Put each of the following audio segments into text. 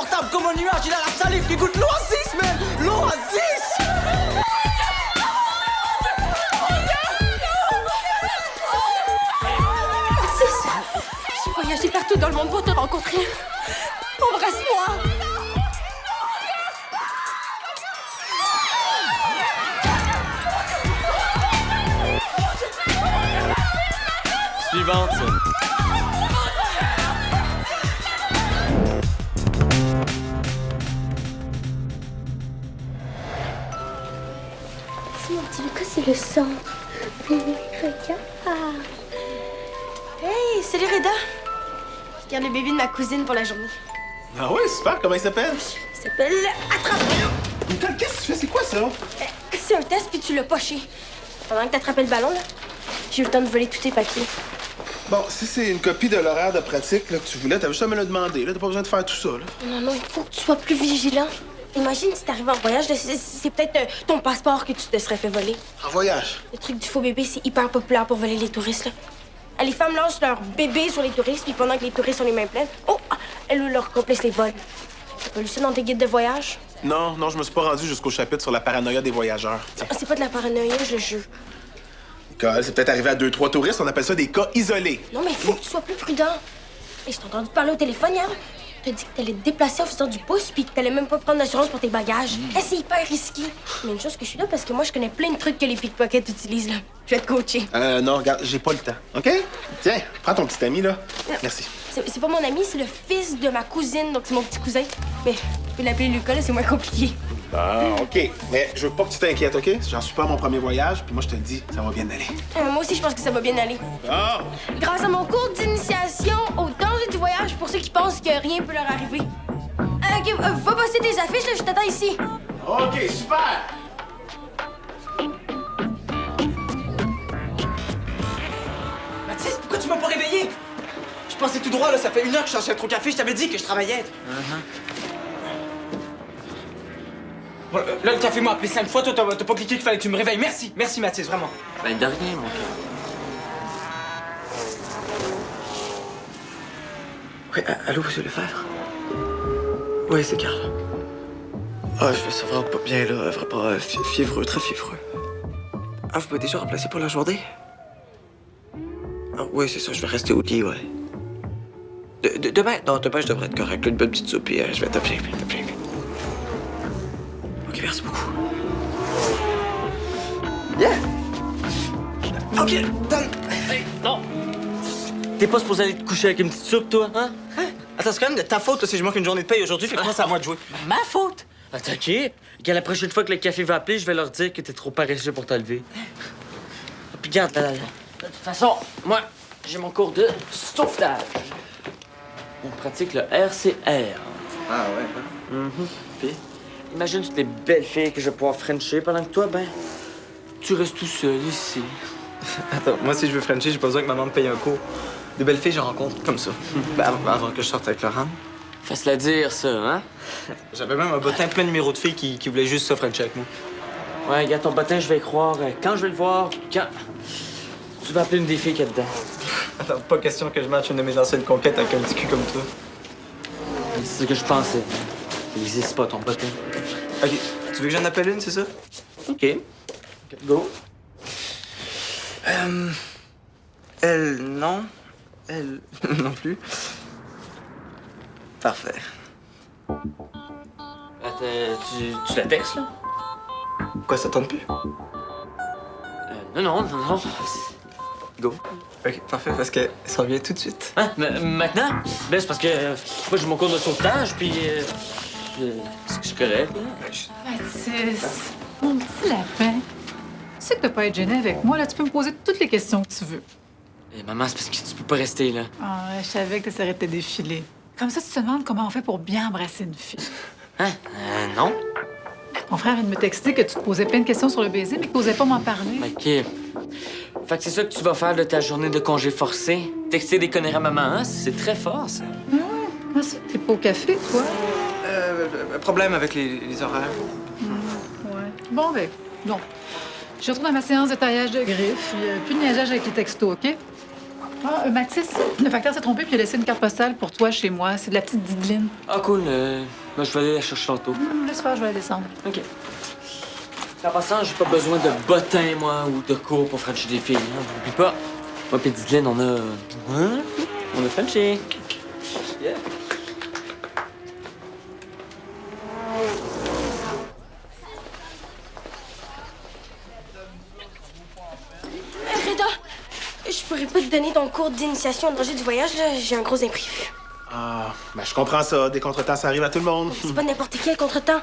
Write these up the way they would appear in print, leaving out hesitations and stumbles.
insupportable comme un nuage, il a la salive qui goûte l'oasis, man! L'oasis! C'est ça. J'ai voyagé partout dans le monde pour te rencontrer. Embrasse-moi. Suivante. C'est mon petit Lucas, c'est le centre. Regarde. Hey, salut Reda. Je garde le bébé de ma cousine pour la journée. Ah ouais, super. Comment il s'appelle? Il s'appelle Attrape. Nicole, qu'est-ce que tu fais? C'est quoi ça? C'est un test puis tu l'as poché. Pendant que t'attrapais le ballon, là, j'ai eu le temps de voler tous tes papiers. Bon, si c'est une copie de l'horaire de pratique là, que tu voulais, t'avais juste à me le demander. Là, t'as pas besoin de faire tout ça. Là. Non, il faut que tu sois plus vigilant. Imagine si t'arrives en voyage, là, c'est peut-être ton passeport que tu te serais fait voler. En voyage? Le truc du faux bébé, c'est hyper populaire pour voler les touristes, là. Les femmes lancent leur bébé sur les touristes, puis pendant que les touristes ont les mains pleines, elles leur complice les vols. T'as pas lu ça dans tes guides de voyage? Non, je me suis pas rendu jusqu'au chapitre sur la paranoïa des voyageurs. Tiens. C'est pas de la paranoïa, je le jure. Nicole, c'est peut-être arrivé à 2-3 touristes, on appelle ça des cas isolés. Non, mais il faut que tu sois plus prudent. Et je t'ai entendu parler au téléphone hier. T'as dit que t'allais te déplacer en faisant du pouce, puis que t'allais même pas prendre d'assurance pour tes bagages. C'est hyper risqué. Mais une chose que je suis là, parce que moi, je connais plein de trucs que les pickpockets utilisent, là. Je vais te coacher. Non, regarde, j'ai pas le temps, OK? Tiens, prends ton petit ami, là. Merci. C'est pas mon ami, c'est le fils de ma cousine, donc c'est mon petit cousin. Mais tu peux l'appeler Lucas, là, c'est moins compliqué. Ah, OK. Mais je veux pas que tu t'inquiètes, OK? J'en suis pas à mon premier voyage, puis moi, je te le dis, ça va bien aller. Moi aussi, je pense que ça va bien aller. Ah! Grâce à mon cours d'initiation au danger du voyage pour ceux qui pensent que rien peut leur arriver. OK, va bosser tes affiches, là, je t'attends ici. OK, super! Mathis, pourquoi tu m'as pas réveillé? Je pensais tout droit, là, ça fait 1 heure que je cherchais trop café, je t'avais dit que je travaillais. Bon, là, le café m'a appelé 5 fois, toi, t'as pas cliqué qu'il fallait que tu me réveilles. Merci, Mathis, vraiment. Ben, de rien, mon cœur. Oui, allô, monsieur Lefebvre? Oui, c'est Carl. Ah, je me sens vraiment pas bien, là. Vraiment fiévreux, très fiévreux. Ah, vous m'avez déjà remplacé pour la journée? Ah, oui, c'est ça, je vais rester au lit, ouais. Demain, je devrais être correct. Là, une bonne petite soupe, et je vais t'appeler. OK, merci beaucoup. Yeah! OK, donne! Hey, non! T'es pas supposé aller te coucher avec une petite soupe, toi, hein? Attends, c'est quand même de ta faute, là, si je manque une journée de paye aujourd'hui, fait que moi, c'est à moi de jouer. Ma faute? Attends, OK. Quand la prochaine fois que le café va appeler, je vais leur dire que t'es trop paresseux pour te lever. Puis garde, là. De toute façon, moi, j'ai mon cours de sauvetage. On pratique le RCR. Ah ouais? Puis, imagine toutes les belles filles que je vais pouvoir frencher pendant que toi, ben, tu restes tout seul ici. Attends, moi, si je veux Frencher, j'ai pas besoin que maman me paye un cours. De belles filles, j'en rencontre comme ça. Ben, avant que je sorte avec Laurent. Facile à dire, ça, hein? J'avais même un bottin plein de numéros de filles qui voulaient juste ça Frencher avec moi. Ouais, regarde, ton bottin, je vais y croire quand je vais le voir, quand... Tu vas appeler une des filles qu'il y a dedans. Attends, pas question que je matche une de mes anciennes conquêtes avec un petit cul comme toi. C'est ce que je pensais. Il n'existe pas, ton bottin. OK, tu veux que j'en appelle une, c'est ça? OK. Go. Elle, non. Elle, non plus. Parfait. Attends, tu la textes, là? Quoi, ça tente plus? Non. Go. OK, parfait, parce qu'elle s'en vient tout de suite. Hein? Maintenant? Ben, c'est parce que moi, j'ai mon cours de sauvetage, puis... c'est correct, là. Mathis, mon petit lapin. Tu sais que t'as pas à être gêné avec moi, là. Tu peux me poser toutes les questions que tu veux. Maman, c'est parce que tu peux pas rester, là. Ah, je savais que t'essaierais de te défiler. Comme ça, tu te demandes comment on fait pour bien embrasser une fille. Hein? Non. Mon frère vient de me texter que tu te posais plein de questions sur le baiser, mais que t'osais pas m'en parler. OK. Fait que c'est ça que tu vas faire de ta journée de congé forcé? Texter des conneries à maman, hein? C'est très fort, ça. Comment ça, t'es pas au café, toi? Problème avec les horaires. Ouais. Bon, ben, non. Je retourne à ma séance de taillage de griffes. Il y a plus de niaisage avec les textos, OK? Ah, Mathis, le facteur s'est trompé puis il a laissé une carte postale pour toi chez moi. C'est de la petite Dideline. Ah, cool. Ben, je vais aller la chercher tantôt. Laisse faire, je vais la descendre. OK. En passant, j'ai pas besoin de bottins, moi, ou de cours pour frencher des filles. Hein. N'oublie pas. Moi pis Dideline, on a... Hein? On a frenché. Yeah. Reda, je pourrais pas te donner ton cours d'initiation au danger du voyage, là. J'ai un gros imprévu. Ah, ben je comprends ça. Des contretemps, ça arrive à tout le monde. C'est pas n'importe quel contretemps.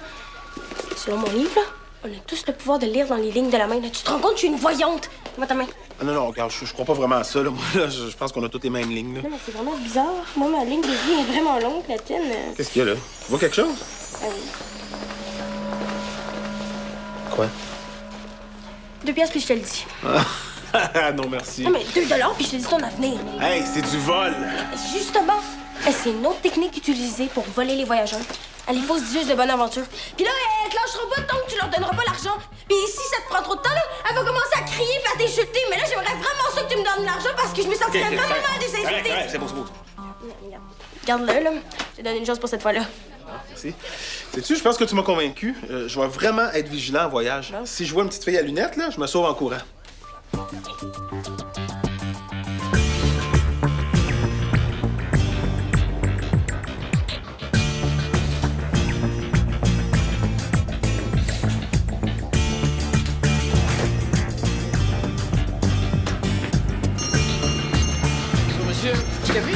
Selon mon livre, là, on a tous le pouvoir de lire dans les lignes de la main. Là. Tu te rends compte que je suis une voyante? Donne-moi ta main. Ah, non, regarde, je crois pas vraiment à ça. Là. Moi, là, je pense qu'on a toutes les mêmes lignes. Là. Non, mais c'est vraiment bizarre. Moi, ma ligne de vie est vraiment longue, la tienne. Qu'est-ce qu'il y a là? Tu vois quelque chose? Ah oui. Quoi? 2 piastres, puis je te le dis. Ah, non, merci. Non, mais 2 $, puis je te dis ton avenir. Hey, c'est du vol! Justement, c'est une autre technique utilisée pour voler les voyageurs. Elle est fausse dieuse de bonne aventure. Puis là, elle te lâchera pas tant que tu leur donneras pas l'argent. Puis si ça te prend trop de temps, là, elle va commencer à crier et à t'insulter. Mais là, j'aimerais vraiment ça que tu me donnes l'argent parce que je me sentirais vraiment mal de s'insulter. C'est beau, c'est beau. Garde-le, là. Je te donne une chance pour cette fois-là. Merci. Sais-tu, je pense que tu m'as convaincu. Je vais vraiment être vigilant en voyage. Si je vois une petite fille à lunettes, là, je me sauve en courant. Monsieur, du café?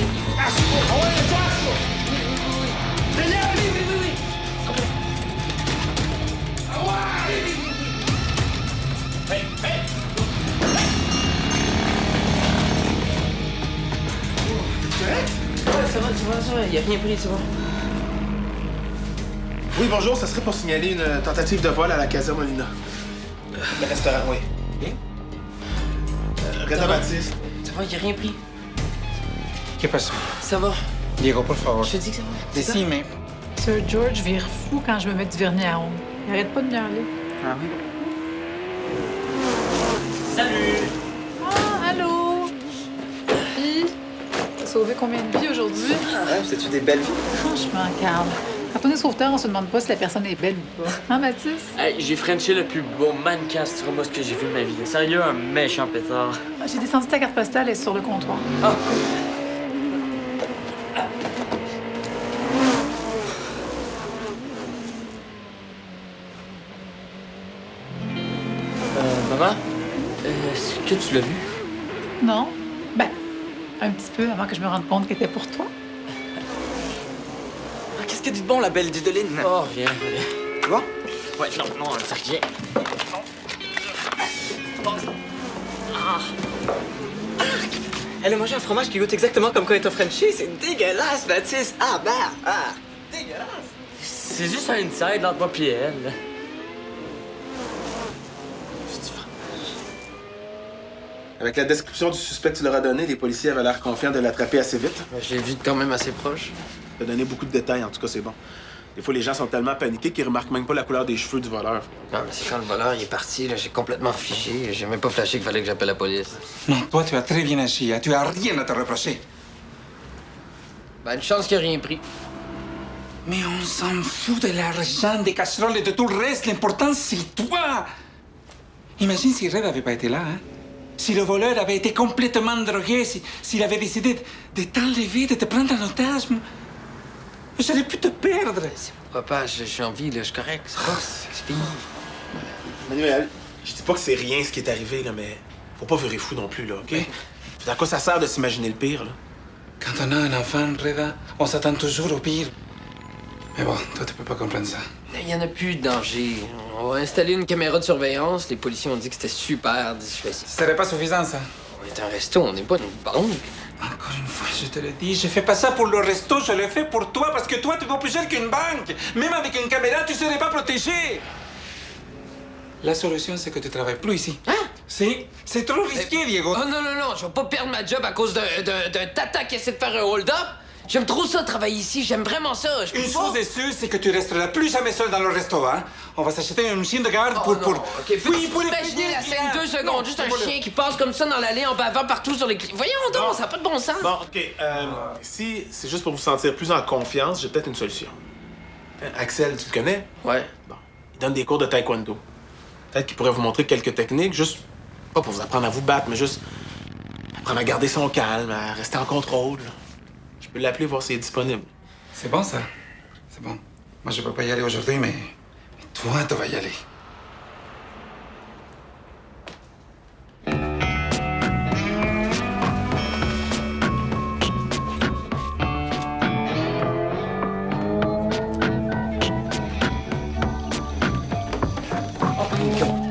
Ça va, y a rien pris, c'est bon. Oui, bonjour, ça serait pour signaler une tentative de vol à la Casa Molina. Le restaurant, oui. Bien. Reda Baptiste. Ça va, y a rien pris. ¿Qué pasó? Ça va. Diego, por favor. Je te dis que ça va. Decime. Sir George vire fou quand je me mets du vernis à ongles. Il arrête pas de me aller. Ah oui? Salut! Ah, allô? Puis, t'as sauvé combien de vies aujourd'hui? Ouais, c'est-tu des belles vies? Franchement, Carl, quand on est sauveteur, on se demande pas si la personne est belle ou pas. Hein, Mathis? Hey, j'ai frenché le plus beau mannequin stromos que j'ai vu de ma vie. Sérieux, un méchant pétard. Ah, j'ai descendu ta carte postale, elle est sur le comptoir. Ah! Maman? Est-ce que tu l'as vu? Non? Ben, un petit peu avant que je me rende compte qu'elle était pour toi. Qu'est-ce qu'elle dit de bon, la belle Didoline? Oh, viens. Tu vois? Ouais, non, c'est rien. Elle a mangé un fromage qui goûte exactement comme quand elle t'a Frenché. C'est dégueulasse, Baptiste. Ah, bah, ah, dégueulasse. C'est juste un inside entre moi et elle. Avec la description du suspect que tu leur as donné, les policiers avaient l'air confiants de l'attraper assez vite. Je l'ai vu quand même assez proche. Tu as donné beaucoup de détails, en tout cas, c'est bon. Des fois, les gens sont tellement paniqués qu'ils remarquent même pas la couleur des cheveux du voleur. Non, mais c'est quand le voleur il est parti, là, j'ai complètement figé. J'ai même pas flashé qu'il fallait que j'appelle la police. Non, toi, tu as très bien agi. Tu as rien à te reprocher. Ben, une chance qu'il a rien pris. Mais on s'en fout de l'argent, des casseroles et de tout le reste. L'important, c'est toi. Imagine si Red n'avait pas été là, hein? Si le voleur avait été complètement drogué, s'il avait décidé de t'enlever, de te prendre en otage, j'aurais pu te perdre. Papa, je suis en vie, là, je suis correct. C'est fini. Manuel, je dis pas que c'est rien ce qui est arrivé, là, mais faut pas virer fou non plus, là, OK? À quoi ça sert de s'imaginer le pire, là? Quand on a un enfant, Reda, on s'attend toujours au pire. Mais bon, toi, tu peux pas comprendre ça. Il y en a plus de danger. On va installer une caméra de surveillance. Les policiers ont dit que c'était super dissuasif. Ce serait pas suffisant, ça. On est un resto, on n'est pas une banque. Encore une fois, je te le dis, je fais pas ça pour le resto, je le fais pour toi, parce que toi, tu vaux plus cher qu'une banque. Même avec une caméra, tu serais pas protégé. La solution, c'est que tu travailles plus ici. Hein? C'est trop risqué, Diego. Oh non, je vais pas perdre ma job à cause d'un tata qui essaie de faire un hold-up. J'aime trop ça, travailler ici. J'aime vraiment ça. Je peux Une pas. chose est sûre, c'est que tu resteras plus jamais seul dans le restaurant. On va s'acheter une chien de garde Oh pour... non, OK, Oui, pour imaginer la scène 2 secondes. Non, Juste un c'est pas chien qui passe comme ça dans l'allée en bavant partout sur les clés. Voyons donc, ça n'a pas de bon sens. Bon, OK. Si c'est juste pour vous sentir plus en confiance, j'ai peut-être une solution. Axel, tu le connais? Ouais. Bon. Il donne des cours de taekwondo. Peut-être qu'il pourrait vous montrer quelques techniques, juste pas pour vous apprendre à vous battre, mais juste apprendre à garder son calme, à rester en contrôle. Je peux l'appeler, voir s'il est disponible. C'est bon, ça. C'est bon. Moi, je peux pas y aller aujourd'hui, mais toi, tu vas y aller.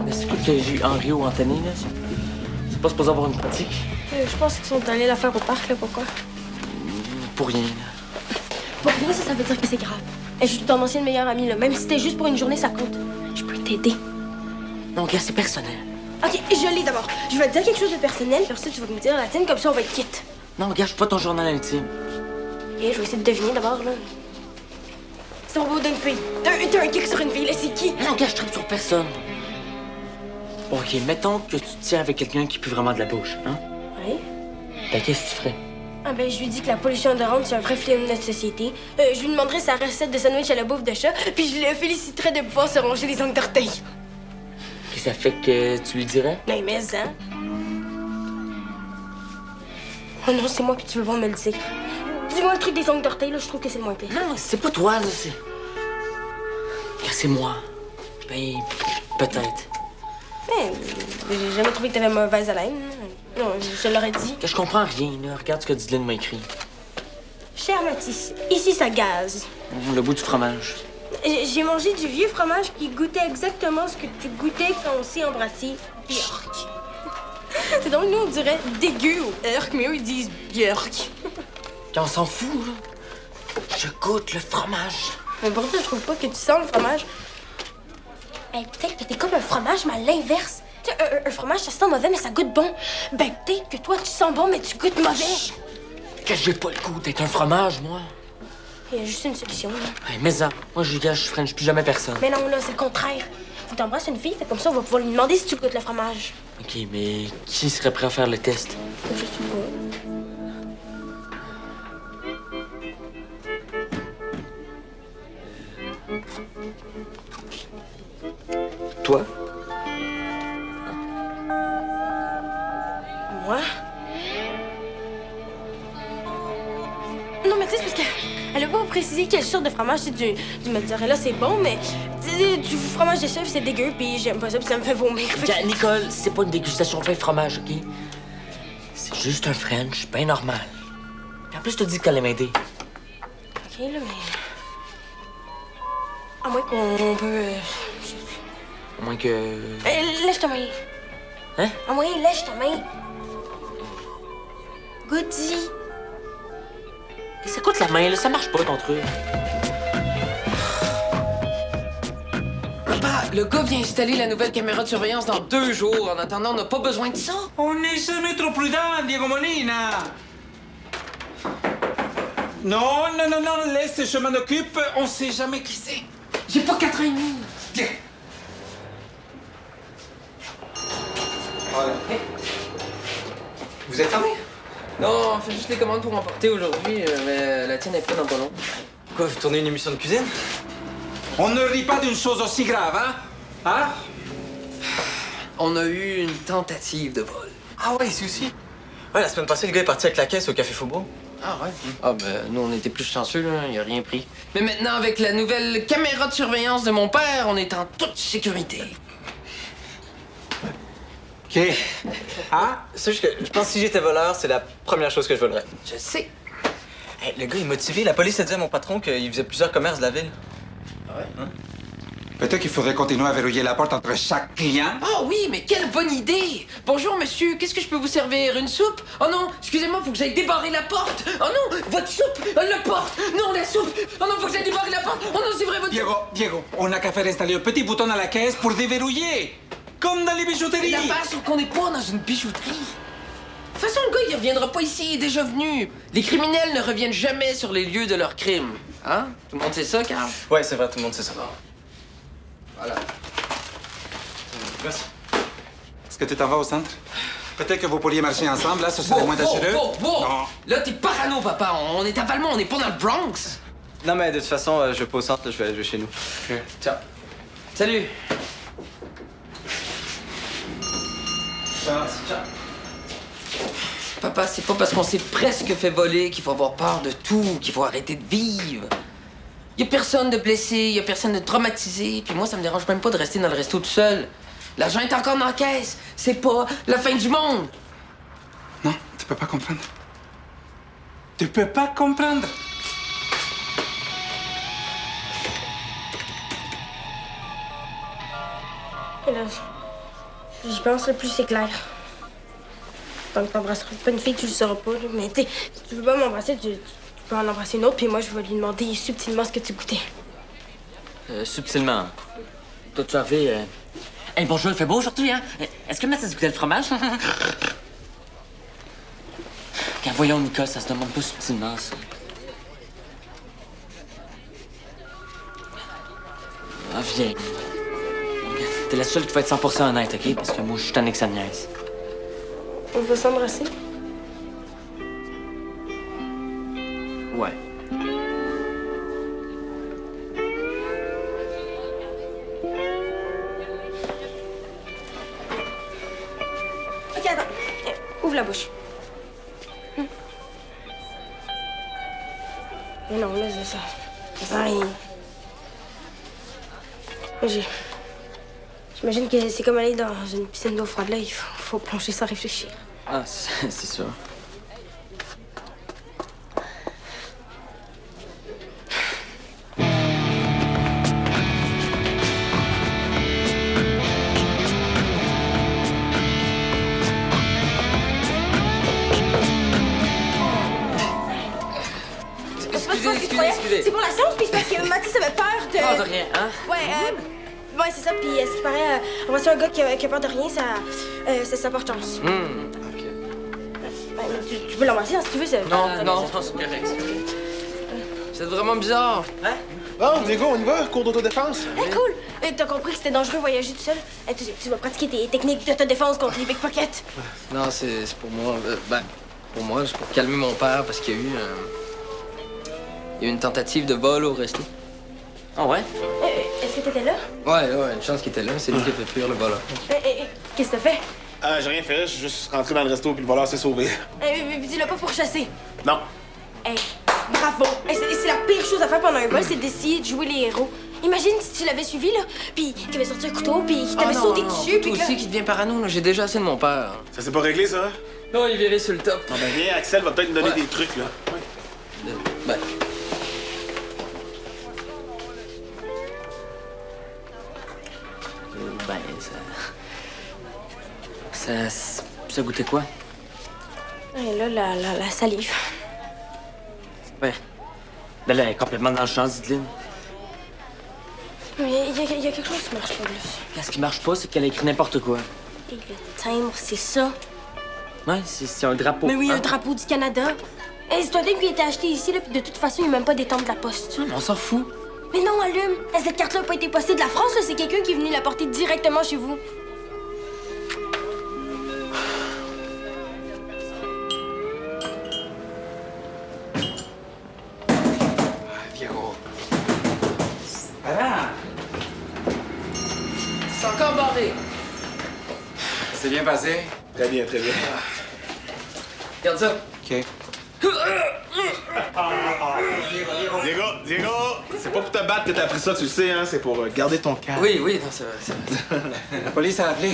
Est-ce que j'ai eu Henri ou Anthony, là? C'est pas supposé avoir une pratique? Je pense qu'ils sont allés la faire au parc, là. Pourquoi? Pour rien, là. Pour rien, ça veut dire que c'est grave. Je suis ton ancienne meilleure amie, là. Même si c'était juste pour une journée, ça compte. Je peux t'aider. Non, gars, c'est personnel. OK, je l'ai d'abord. Je vais te dire quelque chose de personnel, puis ensuite tu vas me dire la tienne, comme ça on va être quitte. Non, gars, je suis pas ton journal intime. Et je vais essayer de deviner d'abord, là. C'est au beau d'une fille. T'as un kick sur une fille, là, c'est qui? Non, gars, je tripe sur personne. Bon, OK, mettons que tu te tiens avec quelqu'un qui pue vraiment de la bouche, hein? Oui? Ben, qu'est-ce que tu ferais? Ah ben, je lui dis que la pollution odorante, c'est un vrai fléau de notre société. Je lui demanderai sa recette de sandwich à la bouffe de chat, puis je le féliciterai de pouvoir se ronger les ongles d'orteil. Qu'est-ce que ça fait que tu lui dirais? Non, mais hein? Oh non, c'est moi que tu veux voir me le dire. Dis-moi le truc des ongles d'orteil, là, je trouve que c'est le moins pire. Non, c'est pas toi, là, c'est... Gars, c'est moi. Ben, peut-être. J'ai jamais trouvé que t'avais mauvaise haleine. Non, je l'aurais dit. Que je comprends rien, là. Regarde ce que Dylan m'a écrit. Cher Mathis, ici ça gaze. Le bout du fromage. J'ai mangé du vieux fromage qui goûtait exactement ce que tu goûtais quand on s'est embrassé. Björk. C'est donc, nous, on dirait dégueu ou urk, mais eux, ils disent björk. Quand on s'en fout, là. Je goûte le fromage. Mais pourtant, je trouve pas que tu sens le fromage. Hey, peut-être que t'es comme un fromage, mais à l'inverse. Tu sais, un fromage, ça sent mauvais, mais ça goûte bon. Ben, peut-être que toi, tu sens bon, mais tu goûtes mauvais. Que j'ai pas le goût d'être un fromage, moi. Il y a juste une solution, là. Hey, mais ça, moi, je gage, je french plus jamais personne. Mais non, là, c'est le contraire. Faut que t'embrasses une fille, fait comme ça, on va pouvoir lui demander si tu goûtes le fromage. OK, mais qui serait prêt à faire le test? Je sais pas. Toi? Moi? Non, mais tu sais, c'est parce qu'elle a pas précisé quelle sorte de fromage. C'est du mozzarella, c'est bon, mais du fromage de chèvre, c'est dégueu, puis j'aime pas ça, puis ça me fait vomir. Fait que- Tiens, Nicole, c'est pas une dégustation de pain et fromage, OK? C'est juste un French, bien normal. Puis en plus, je te dis que t'allais m'aider. OK, là, mais... À moins qu'on peut... Au moins que... Lèche ta main. Hein? À moins, lèche ta main. Goody. Ça coûte la main, là, ça marche pas, ton truc. Papa, le gars vient installer la nouvelle caméra de surveillance dans 2 jours. En attendant, on n'a pas besoin de ça. On n'est jamais trop prudent, Diego Molina. Non, non, non, non, laisse, je m'en occupe. On sait jamais qui c'est. J'ai pas 4 ans et demi. Tiens. Voilà. Vous êtes fermé? Non, on fait juste les commandes pour emporter aujourd'hui, mais la tienne est pas dans pas long. Quoi, vous tournez une émission de cuisine? On ne rit pas d'une chose aussi grave, hein? Hein? On a eu une tentative de vol. Ah ouais, ici aussi. Ouais, la semaine passée, le gars est parti avec la caisse au Café Faubourg. Ah ouais? Ah ben, nous, on était plus chanceux, là. Il a rien pris. Mais maintenant, avec la nouvelle caméra de surveillance de mon père, on est en toute sécurité. OK. Hein? C'est juste que je pense que si j'étais voleur, c'est la première chose que je volerais. Je sais. Hey, le gars est motivé. La police a dit à mon patron qu'il faisait plusieurs commerces de la ville. Ah ouais? Peut-être qu'il faudrait continuer à verrouiller la porte entre chaque client. Ah oui, mais quelle bonne idée! Bonjour, monsieur, qu'est-ce que je peux vous servir? Une soupe? Oh non, excusez-moi, faut que j'aille débarrer la porte! Oh non, votre soupe! La porte! Non, la soupe! Oh non, faut que j'aille débarrer la porte! Oh non, c'est vrai, votre soupe! Diego, on n'a qu'à faire installer un petit bouton à la caisse pour déverrouiller. Comme dans les bijouteries. L'affaire, c'est qu'on n'est pas dans une bijouterie. toute façon, le gars, il reviendra pas ici, il est déjà venu. Les criminels ne reviennent jamais sur les lieux de leurs crimes. Hein? Tout le monde sait ça, Carl? Ouais, c'est vrai, tout le monde sait ça. Voilà. Merci. Est-ce que tu t'en vas au centre? Peut-être que vous pourriez marcher ensemble, là, ce serait moins dangereux. Bon! Non. Là, t'es parano, papa. On est à Valmont, on n'est pas dans le Bronx. Non, mais de toute façon, je vais pas au centre, là, je vais chez nous. OK. Ciao. Salut. Ciao. Papa, c'est pas parce qu'on s'est presque fait voler qu'il faut avoir peur de tout, qu'il faut arrêter de vivre. Y a personne de blessé, y a personne de traumatisé, puis moi, ça me dérange même pas de rester dans le resto tout seul. L'argent est encore dans la caisse. C'est pas la fin du monde. Non, tu peux pas comprendre. Tu peux pas comprendre. Et là, j'y pense, le plus c'est clair. Tant que t'embrasseras pas une fille, tu le sauras pas, là. Mais tu sais, si tu veux pas m'embrasser, tu peux en embrasser une autre, puis moi, je vais lui demander subtilement ce que tu goûtais. Subtilement. Toi, tu arrivé. Hey, bonjour, il fait beau aujourd'hui, hein? Est-ce que Matt, ça se goûtait le fromage? Car voyons, Nicole, ça se demande pas subtilement, ça. Ah, viens. T'es la seule qui va être 100% honnête, OK? Parce que moi, je suis tanné que ça me niaise. On va s'embrasser? Ouais. OK, attends. Ouvre la bouche. Mais non, là, c'est ça. Ça sert à rien. J'imagine que c'est comme aller dans une piscine d'eau froide, là. Il faut plonger sans réfléchir. Ah, c'est sûr. Excusez. C'est pour la science, puis c'est parce que Mathis avait peur de... Pas de rien, hein? Ouais, c'est ça. Puis ce qui paraît, embrasser un gars qui a peur de rien, ça porte chance. OK. Tu peux l'embrasser, hein, si tu veux. Non, c'est correct. C'est vraiment bizarre. Hein? Bon, Diego, on y va, cours d'autodéfense. Cool. T'as compris que c'était dangereux voyager tout seul? Tu vas pratiquer tes techniques d'autodéfense contre les pickpockets. Non, c'est pour moi. Pour moi, c'est pour calmer mon père parce qu'il y a eu une tentative de vol au resto. Ah ouais? Est-ce que t'étais là? Ouais, une chance qu'il était là. C'est lui qui a fait fuir le voleur. Qu'est-ce que t'as fait? Ah, j'ai rien fait, je suis juste rentré dans le resto puis le voleur s'est sauvé. Dis-le pas pour chasser. Non. Bravo. C'est la pire chose à faire pendant un vol, c'est d'essayer de jouer les héros. Imagine si tu l'avais suivi, là, puis qu'il avait sorti un couteau, puis qu'il t'avait sauté dessus, puis Toi que... aussi qui devient parano, là. J'ai déjà assez de mon père. Ça s'est pas réglé, ça? Non, il virait sur le top. Non, ben viens, Axel va peut-être nous donner Ouais. des trucs, là. Ben, Ben, ça goûtait quoi? Et là, la salive. Ouais. Ben là, elle est complètement dans le champ, Zideline. Mais il y a quelque chose qui marche pas, là. Ce qui marche pas, c'est qu'elle a écrit n'importe quoi. Et le timbre, c'est ça. Ouais, c'est un drapeau. Mais oui, hein? un drapeau du Canada. C'est un thème qui a été acheté ici, là, puis de toute façon, il n'y a même pas d'étampe de la poste. On s'en fout. Mais non, allume! Cette carte-là n'a pas été postée de la France, là. C'est quelqu'un qui est venu la porter directement chez vous. Diego. Voilà. c'est encore barré. C'est bien passé? Très bien, très bien. Regarde ça. OK. Diego, c'est pas pour te battre que t'as appris ça, tu le sais, hein? C'est pour garder ton calme. Oui, non, c'est vrai. La police a appelé.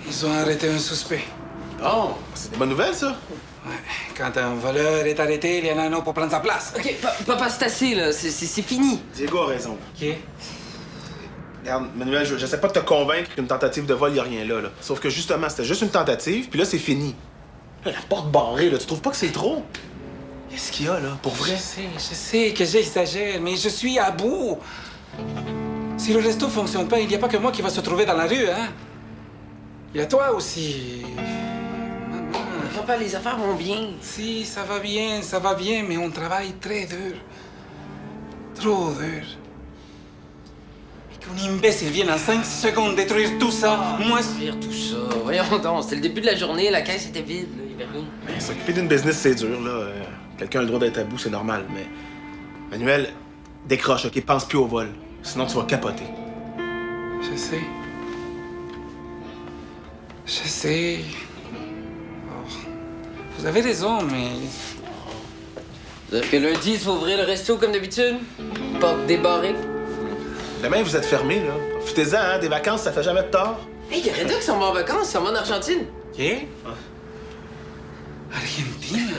Ils ont arrêté un suspect. Oh, c'est des bonnes nouvelles, ça? Ouais. Quand un voleur est arrêté, il y en a un autre pour prendre sa place. OK, papa, c'est assez, là. C'est fini. Diego a raison. OK. Regarde, Manuel, je sais pas de te convaincre qu'une tentative de vol, y a rien là, là. Sauf que justement, c'était juste une tentative, puis là, c'est fini. Là, la porte barrée, là, tu trouves pas que c'est trop? Qu'est-ce qu'il y a, là, pour vrai? Je sais que j'exagère, mais je suis à bout. Si le resto fonctionne pas, il n'y a pas que moi qui va se trouver dans la rue, hein? Il y a toi aussi. Maman. papa, les affaires vont bien. Si, ça va bien, mais on travaille très dur. Trop dur. Et qu'un imbécile vienne en 5 secondes détruire tout ça, moi... Faire tout ça. Voyons donc, c'était le début de la journée, la caisse était vide, là, il y avait rien. Ben, s'occuper d'une business, c'est dur, là. Quelqu'un a le droit d'être à bout, c'est normal, mais... Manuel, décroche, OK? Pense plus au vol. Sinon, tu vas capoter. Je sais. Je sais. Oh. Vous avez raison, mais... Que lundi, il faut ouvrir le resto comme d'habitude? Porte débarrée. Demain, vous êtes fermés, là. Profitez-en, hein? Des vacances, ça fait jamais de tort. Hey, y'a Reda qui s'en va en vacances, ça va en Argentine. OK? Argentine?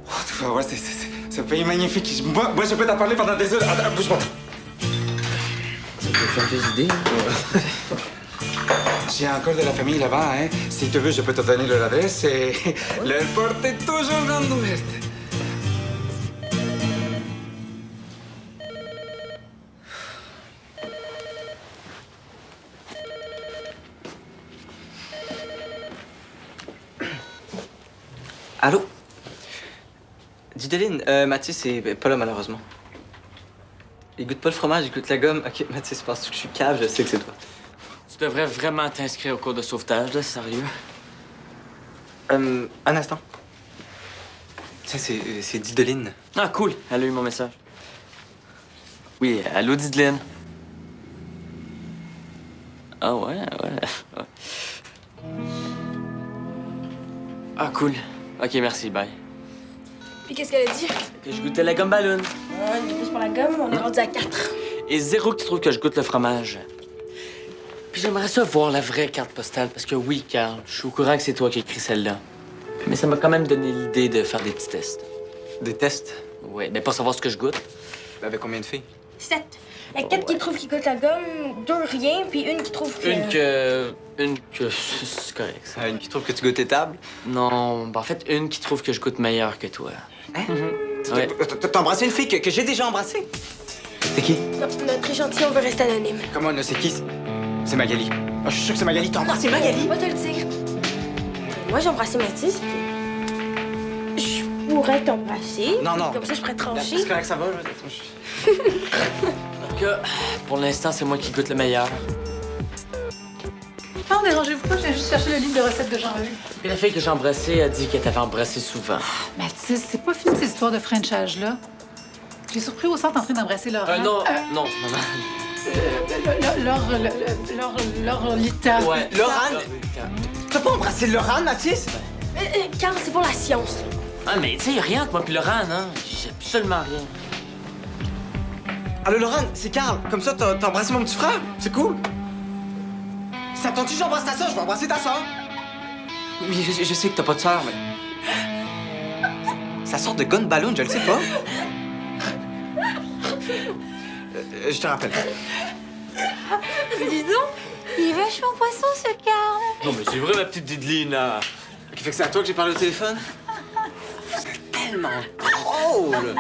Oh, tu vas voir, c'est un pays magnifique. Moi, je peux t'en parler pendant des heures. Attends, bouge pas. Ça peut faire des idées. J'ai encore de la famille là-bas, hein. Si tu veux, je peux te donner leur adresse et leur porte est toujours grande ouverte. Allô? Didoline, Mathis est pas là, malheureusement. Il goûte pas le fromage, il goûte la gomme. OK, Mathis, penses-tu que je suis cave? Je sais que c'est toi. Tu devrais vraiment t'inscrire au cours de sauvetage, là, sérieux. Un instant. Tiens, c'est Didoline. Ah, cool. Elle a eu mon message. Oui, allô, Dideline. Ah ouais. Ah, cool. OK, merci, bye. Puis qu'est-ce qu'elle a dit? Que je goûtais la gomme ballon. Ah, une de plus pour la gomme, on est rendu à 4. Et zéro qui trouve que je goûte le fromage. Puis j'aimerais ça voir la vraie carte postale, parce que oui, Carl, je suis au courant que c'est toi qui as écrit celle-là. Mais ça m'a quand même donné l'idée de faire des petits tests. Des tests? Ouais, mais pas savoir ce que je goûte. Avec combien de filles? 7. Il y a 4 qui trouvent qu'ils goûtent la gomme, 2 rien, puis une qui trouve que... Une que... C'est correct, ça. Une qui trouve que tu goûtes tes tables? Non, en fait, une qui trouve que je goûte meilleur que toi. Hein? Ouais. T'as embrassé une fille que j'ai déjà embrassée? C'est qui? Non, notre échantillon veut rester anonyme. Comment, là, c'est qui? C'est Magali. Ah, je suis sûr que c'est Magali. T'as embrassé Magali? On va te le dire. Moi, j'ai embrassé Mathis, puis... Je pourrais t'embrasser. Non, non. Comme ça, je pourrais trancher. C'est correct, ça va, là. En tout cas, pour l'instant, c'est moi qui goûte le meilleur. Non, dérangez-vous pas, je viens juste chercher le livre de recettes de Jean-Hugues. Puis la fille que j'ai embrassée a dit qu'elle t'avait embrassé souvent. Mathis, c'est pas fini ces histoires de Frenchage-là. J'ai surpris au centre en train d'embrasser Laurent. Non, maman. Lolita. Ouais. Laurent? T'as pas embrassé Laurent, Mathis? Carl, c'est pour la science, là. Ah, mais tu sais, y a rien entre moi puis Laurent, hein? J'ai absolument rien. Allô, Laurent, c'est Carl. Comme ça, t'as embrassé mon petit frère. C'est cool. Ça tente-tu que j'embrasse ta soeur? Je vais embrasser ta soeur. Oui, je sais que t'as pas de soeur, mais... Ça sort de gun ballon, je le sais pas. Je te rappelle. Mais dis donc, il est vachement poisson, ce Carl. Non, mais c'est vrai, ma petite Dideline, là. OK, fait que c'est à toi que j'ai parlé au téléphone? C'est tellement drôle!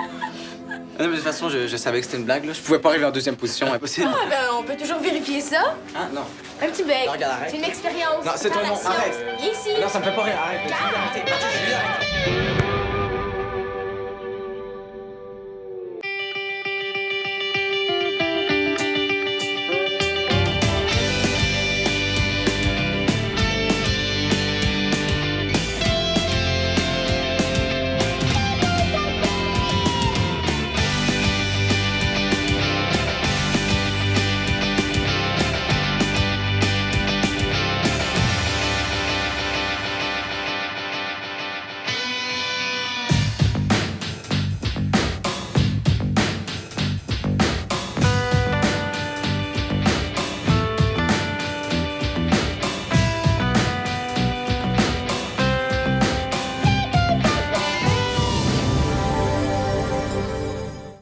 Non, mais de toute façon, je savais que c'était une blague, là. Je pouvais pas arriver en deuxième position, impossible. Ah, ben, on peut toujours vérifier ça. Hein? Non. Un petit bec. Non, regarde, arrête. C'est une expérience. Non, c'est ton Par la nom, science. arrête. Viens ici. Non, ça me fait pas rire, arrête. Arrêtez, arrêtez.